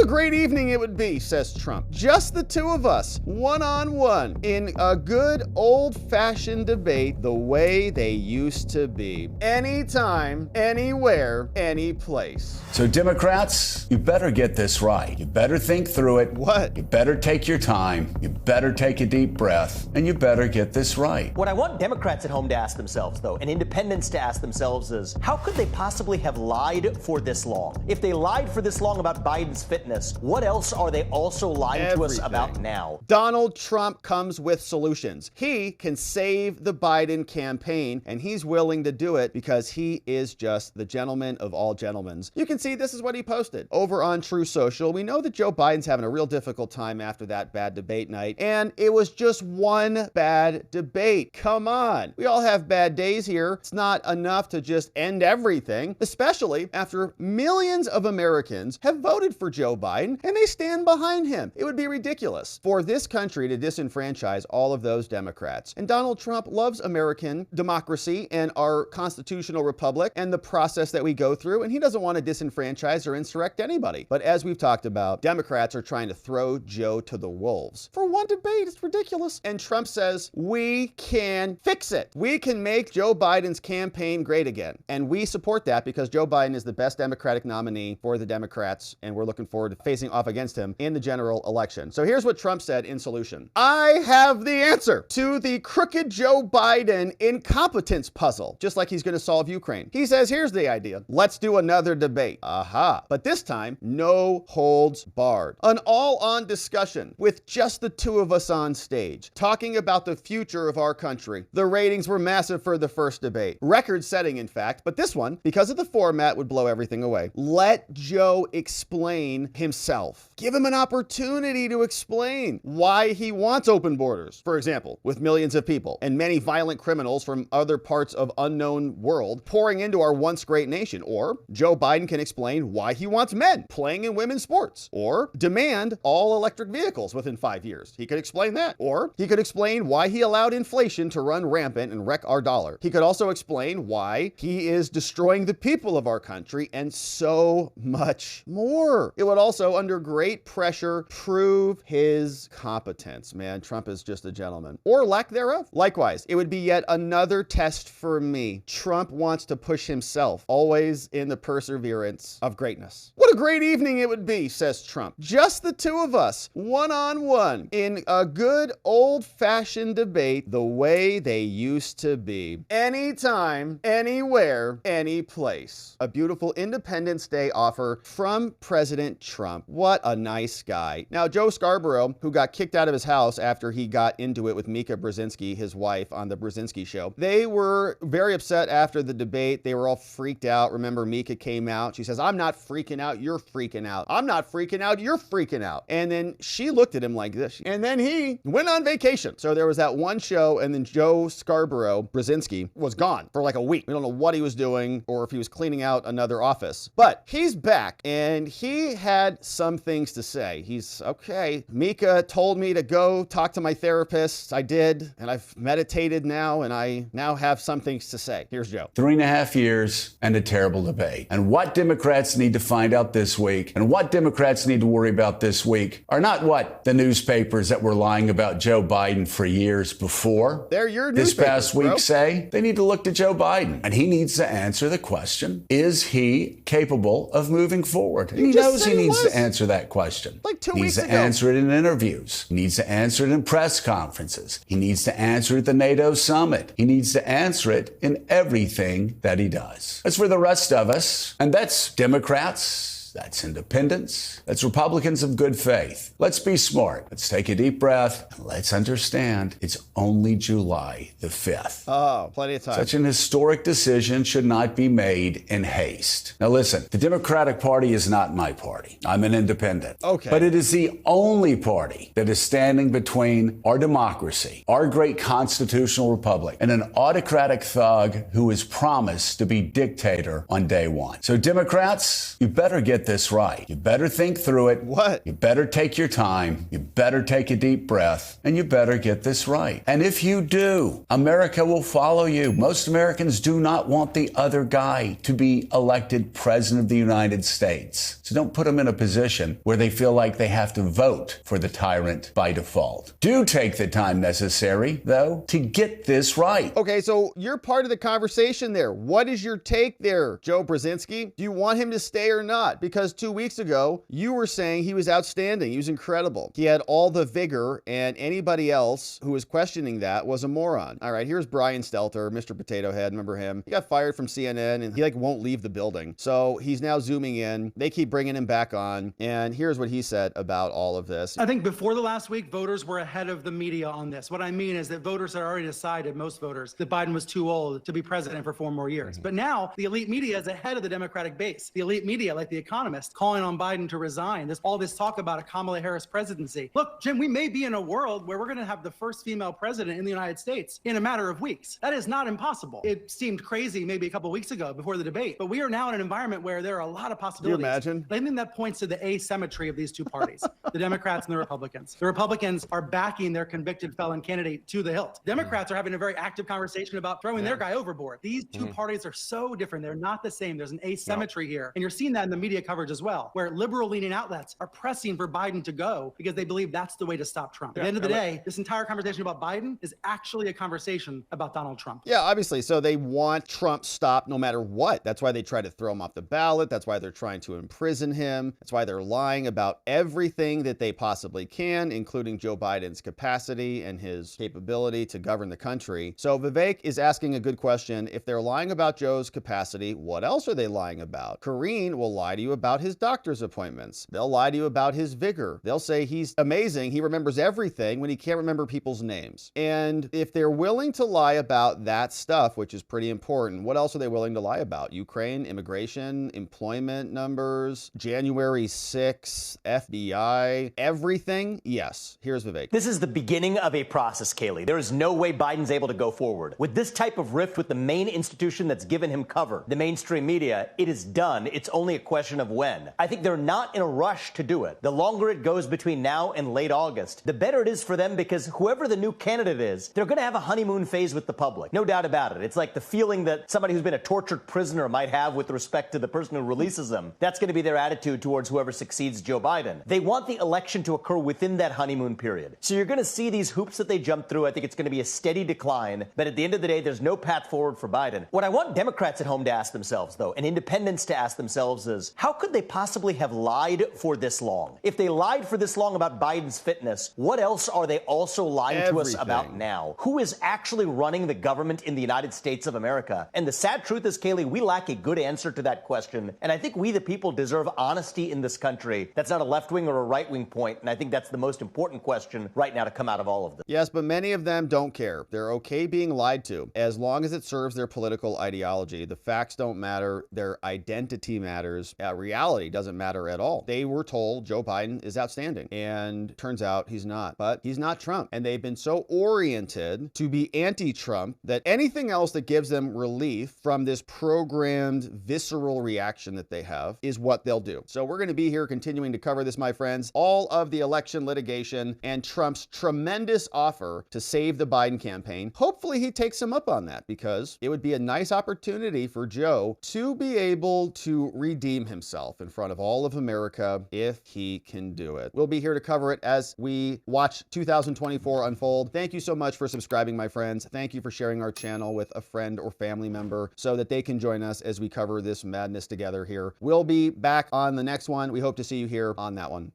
great evening it would be, says Trump. Just the two of us, one-on-one, in a good old-fashioned debate the way they used to be. Anytime, anywhere, any place. So Democrats, you better get this right. You better think through it. What? You better take your time. You better take a deep breath. And you better get this right. What I want Democrats at home to ask themselves, though, and independents to ask themselves is, how could they possibly have lied for this long? If they lied for this long about Biden's fitness, what else are they also lying to us about now? Donald Trump comes with solutions. He can save the Biden campaign, and he's willing to do it because he is just the gentleman of all gentlemen. You can see this is what he posted over on True Social. We know that Joe Biden's having a real difficult time after that bad debate night, and it was just one bad debate. Come on. We all have bad days here. It's not enough to just end everything, especially after millions of Americans have voted for Joe Biden and they stand behind him. It would be ridiculous for this country to disenfranchise all of those Democrats. And Donald Trump loves American democracy and our constitutional republic and the process that we go through, and he doesn't want to disenfranchise or insurrect anybody. But as we've talked about, Democrats are trying to throw Joe to the wolves. For one debate, it's ridiculous. And Trump says, we can fix it. We can make Joe Biden's campaign great again. And we support that because Joe Biden is the best Democratic nominee for the Democrats, and we're looking forward to facing off against him in the general election. So here's what Trump said in solution. I have the answer to the crooked Joe Biden incompetence puzzle, just like he's going to solve Ukraine. He says, here's the idea. Let's do another debate. Aha. But this time, no holds barred. An all-on discussion with just the two of us on stage, talking about the future of our country. The ratings were massive for the first debate. Record-setting, in fact, but this one, because of the format, would blow everything away. Let Joe explain himself. Give him an opportunity to explain why he wants open borders, for example, with millions of people and many violent criminals from other parts of unknown world pouring into our once great nation. Or Joe Biden can explain why he wants men playing in women's sports, or demand all electric vehicles within 5 years. He could explain that. Or he could explain why he allowed inflation to run rampant and wreck our dollar. He could also explain why he is destroying the people of our country and so much more. It would also, under great pressure, prove his competence. Man, Trump is just a gentleman. Or lack thereof. Likewise, it would be yet another test for me. Trump wants to push himself, always in the perseverance of greatness. What a great evening it would be, says Trump. Just the two of us, one-on-one, in a good old-fashioned debate the way they used to be. Anytime, anywhere, any place. A beautiful Independence Day offer from President Trump. What a nice guy. Now, Joe Scarborough, who got kicked out of his house after he got into it with Mika Brzezinski, his wife, on the Brzezinski show, they were very upset after the debate. They were all freaked out. Remember, Mika came out. She says, I'm not freaking out. You're freaking out. I'm not freaking out. You're freaking out. And then she looked at him like this. And then he went on vacation. So there was that one show, and then Joe Scarborough, Brzezinski, was gone for like a week. We don't know what he was doing or if he was cleaning out another office. But he's back, and he had some things to say. He's, okay, Mika told me to go talk to my therapist. I did, and I've meditated now, and I now have some things to say. Here's Joe. 3.5 years and a terrible debate. And what Democrats need to find out this week, and what Democrats need to worry about this week, are not what the newspapers that were lying about Joe Biden for years before They're your this past week bro. say. They need to look to Joe Biden, and he needs to answer the question, is he capable of moving forward? And he knows he needs to answer that question. Like 2 He weeks needs ago. to answer it in interviews. He needs to answer it in press conferences. He needs to answer it at the NATO summit. He needs to answer it in everything that he does. As for the rest of us, and that's Democrats, that's independents, that's Republicans of good faith. Let's be smart. Let's take a deep breath. And let's understand it's only July the 5th. Oh, plenty of time. Such an historic decision should not be made in haste. Now listen, the Democratic Party is not my party. I'm an independent. Okay. But it is the only party that is standing between our democracy, our great constitutional republic, and an autocratic thug who is promised to be dictator on day one. So Democrats, you better get this right. You better think through it. What? You better take your time. You better take a deep breath and you better get this right. And if you do, America will follow you. Most Americans do not want the other guy to be elected president of the United States. So don't put them in a position where they feel like they have to vote for the tyrant by default. Do take the time necessary, though, to get this right. Okay, so you're part of the conversation there. What is your take there, Joe Brzezinski? Do you want him to stay or not? Because 2 weeks ago, you were saying he was outstanding. He was incredible. He had all the vigor, and anybody else who was questioning that was a moron. All right, here's Brian Stelter, Mr. Potato Head. Remember him? He got fired from CNN, and he won't leave the building. So he's now zooming in. They keep bringing him back on, and here's what he said about all of this. I think before the last week, voters were ahead of the media on this. What I mean is that voters had already decided, most voters, that Biden was too old to be president for 4 more years. But now the elite media is ahead of the Democratic base. The elite media, like The Economist, calling on Biden to resign. There's all this talk about a Kamala Harris presidency. Look, Jim, we may be in a world where we're going to have the first female president in the United States in a matter of weeks. That is not impossible. It seemed crazy maybe a couple weeks ago before the debate, but we are now in an environment where there are a lot of possibilities. Can you imagine? I think that points to the asymmetry of these two parties, the Democrats and the Republicans. The Republicans are backing their convicted felon candidate to the hilt. Democrats are having a very active conversation about throwing their guy overboard. These two parties are so different. They're not the same. There's an asymmetry here. And you're seeing that in the media coverage as well, where liberal-leaning outlets are pressing for Biden to go because they believe that's the way to stop Trump. At the end of the day, this entire conversation about Biden is actually a conversation about Donald Trump. Yeah, obviously. So they want Trump stopped no matter what. That's why they try to throw him off the ballot. That's why they're trying to imprison him. That's why they're lying about everything that they possibly can, including Joe Biden's capacity and his capability to govern the country. So Vivek is asking a good question. If they're lying about Joe's capacity, what else are they lying about? Karine will lie to you about his doctor's appointments. They'll lie to you about his vigor. They'll say he's amazing. He remembers everything when he can't remember people's names. And if they're willing to lie about that stuff, which is pretty important, what else are they willing to lie about? Ukraine, immigration, employment numbers, January 6th, FBI, everything? Yes. Here's Vivek. This is the beginning of a process, Kayleigh. There is no way Biden's able to go forward. With this type of rift with the main institution that's given him cover, the mainstream media, it is done. It's only a question of when. I think they're not in a rush to do it. The longer it goes between now and late August, the better it is for them, because whoever the new candidate is, they're going to have a honeymoon phase with the public. No doubt about it. It's like the feeling that somebody who's been a tortured prisoner might have with respect to the person who releases them. That's going to be their attitude towards whoever succeeds Joe Biden. They want the election to occur within that honeymoon period. So you're going to see these hoops that they jump through. I think it's going to be a steady decline. But at the end of the day, there's no path forward for Biden. What I want Democrats at home to ask themselves, though, and independents to ask themselves, is how could they possibly have lied for this long? If they lied for this long about Biden's fitness, what else are they also lying to us about now? Who is actually running the government in the United States of America? And the sad truth is, Kayleigh, we lack a good answer to that question. And I think we, the people, deserve honesty in this country. That's not a left-wing or a right-wing point. And I think that's the most important question right now to come out of all of this. Yes, but many of them don't care. They're okay being lied to as long as it serves their political ideology. The facts don't matter. Their identity matters. Reality doesn't matter at all. They were told Joe Biden is outstanding, and turns out he's not. But he's not Trump. And they've been so oriented to be anti-Trump that anything else that gives them relief from this programmed, visceral reaction that they have is what they'll do. So we're going to be here continuing to cover this, my friends. All of the election litigation and Trump's tremendous offer to save the Biden campaign. Hopefully he takes him up on that, because it would be a nice opportunity for Joe to be able to redeem himself in front of all of America if he can do it. We'll be here to cover it as we watch 2024 unfold. Thank you so much for subscribing, my friends. Thank you for sharing our channel with a friend or family member so that they can join us as we cover this madness together here. We'll be back on the next one. We hope to see you here on that one.